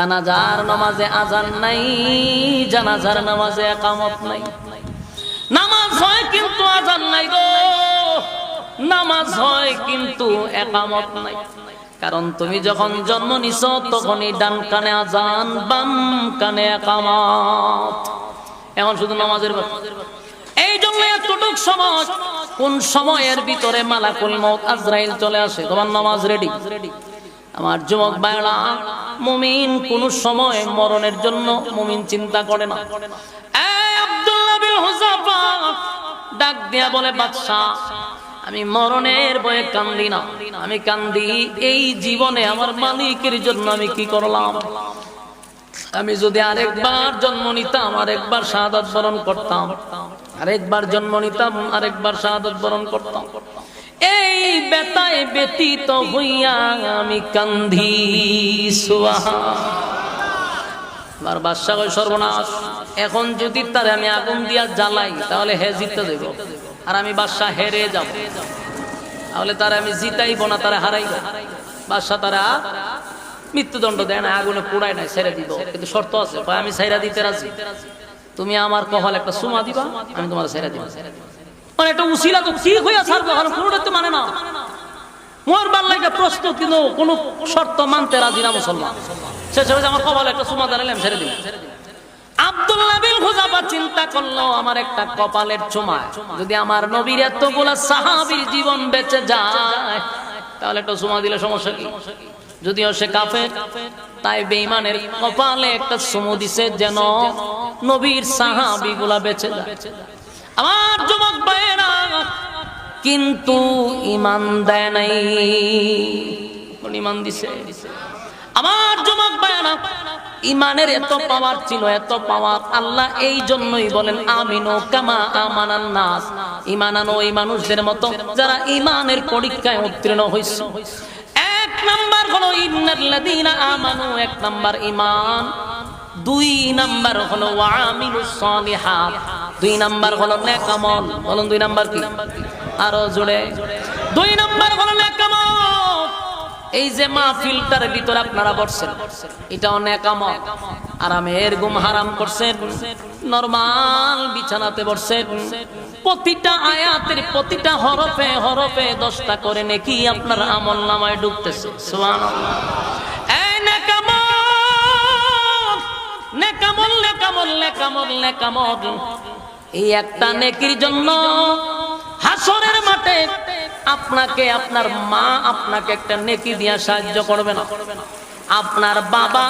জানাজার নামাজে আজান নাই, জানাজার নামাজে ইকামত নাই। নামাজ হয় কিন্তু আজান নাই গো, নামাজ হয় কিন্তু ইকামত নাই। কারণ তুমি যখন জন্ম নিছো তখনই ডান কানে আজান, বাম কানে ইকামত। এখন শুধু নামাজের কথা। এই জন্য এতটুক সময়, কোন সময়ের ভিতরে মালাকুল মউত আজরাইল চলে আসে, তোমার নামাজ রেডি। আমার যুবক ভাইরা, মুমিন কোন সময় মরণের জন্য মুমিন চিন্তা করে না। এই আব্দুল্লাহ বিন হুযাফা ডাক দিয়া বলে, বাদশা আমি মরণের ভয়ে কান্দি না, আমি কান্দি এই জীবনে আমার মালিকের জন্য আমি কি করলাম। আমি যদি আরেকবার জন্ম নিতাম, আরেকবার শাহাদাত বরণ করতাম, আরেকবার জন্ম নিতাম, আরেকবার শাহাদাত বরণ করতাম। এই বেতায় ব্যতীত হইয়া আমি কান্ধি। সুবহানাল্লাহ। বাদশা কয়, সর্বনাশ, এখন যদি তারে আমি আগুন দিয়া জ্বালাই তাহলে হে জিতে দেব, আর আমি বাদশা হেরে যাব। তাহলে তারে আমি জিতাইব না, তারে হারাইব। বাদশা তারা মৃত্যুদণ্ড দেয় না, আগুনে পোড়ায় না, ছেড়ে দিব। কিন্তু শর্ত আছে, আমি ছেড়ে দিতে রাজি, তুমি আমার কপালে একটা চুমা দিবা, আমি তোমার ছেড়ে দিব। মানে একটা উসিলা তো ঠিক হইয়া ছাড়বো, কারণ কোনোটা তো মানে না। মোর বাল্লাইটা প্রশ্ন, কিন্তু কোনো শর্ত মানতে রাজি না মুসলমান। শেষ হয়ে আমার কপালে একটা চুমা দাঁড়ালাম, ছেড়ে দিলাম। আব্দুল্লাহ বিন হুযাফা চিন্তা করলো, আমার একটা কপালের চুমা যদি আমার নবীর এতগুলা সাহাবীর জীবন বেঁচে যায়, তাহলে একটা চুমা দিলে সমস্যা কি? যদিও সে কাফের, তাই বেঈমানের কপালে একটা চুমু দিছে যেন নবীর সাহাবীগুলা বেঁচে যায়। আমার যুবক ভাইয়েরা, কিন্তু ঈমান দেয় নাই। কোন ঈমান দিছে? আমার যুবক ভাইয়েরা, ঈমানের এত পাওয়ার ছিল, এত পাওয়ার। আল্লাহ এই জন্যই বলেন, আমিনু কামা আমানান নাস, ঈমান আনো ওই মানুষদের মতো যারা ঈমানের পরীক্ষায় উত্তীর্ণ হইছে। এক নাম্বার হলো ইন্নাল্লাযীনা আমানু, এক নাম্বার ঈমান। দুই নাম্বার হলো ওয়াআমিলুস সালিহাত, দুই নাম্বার হলো নেক আমল। বলুন দুই নাম্বার কি? আরো জোরে। দুই নাম্বার হলো নেক আমল। এই যে মাহফিলটার ভিতরে আপনারা বসছেন, এটা নেক আমল। আরামের ঘুম হারাম করছেন, নরমাল বিছানাতে বসছেন, প্রতিটা আয়াতের প্রতিটা হরফে হরফে 10টা করে নেকি আপনার আমলনামায় ঢুকতেছে। সুবহানাল্লাহ। এই নেক আমল, নেক আমল, নেক আমল, নেক আমল, নেক আমল। এই একটা নেকির জন্য হাসরের মাঠে আপনাকে, আপনার মা আপনাকে একটা নেকি দিয়া সাহায্য করবে না, আপনার বাবা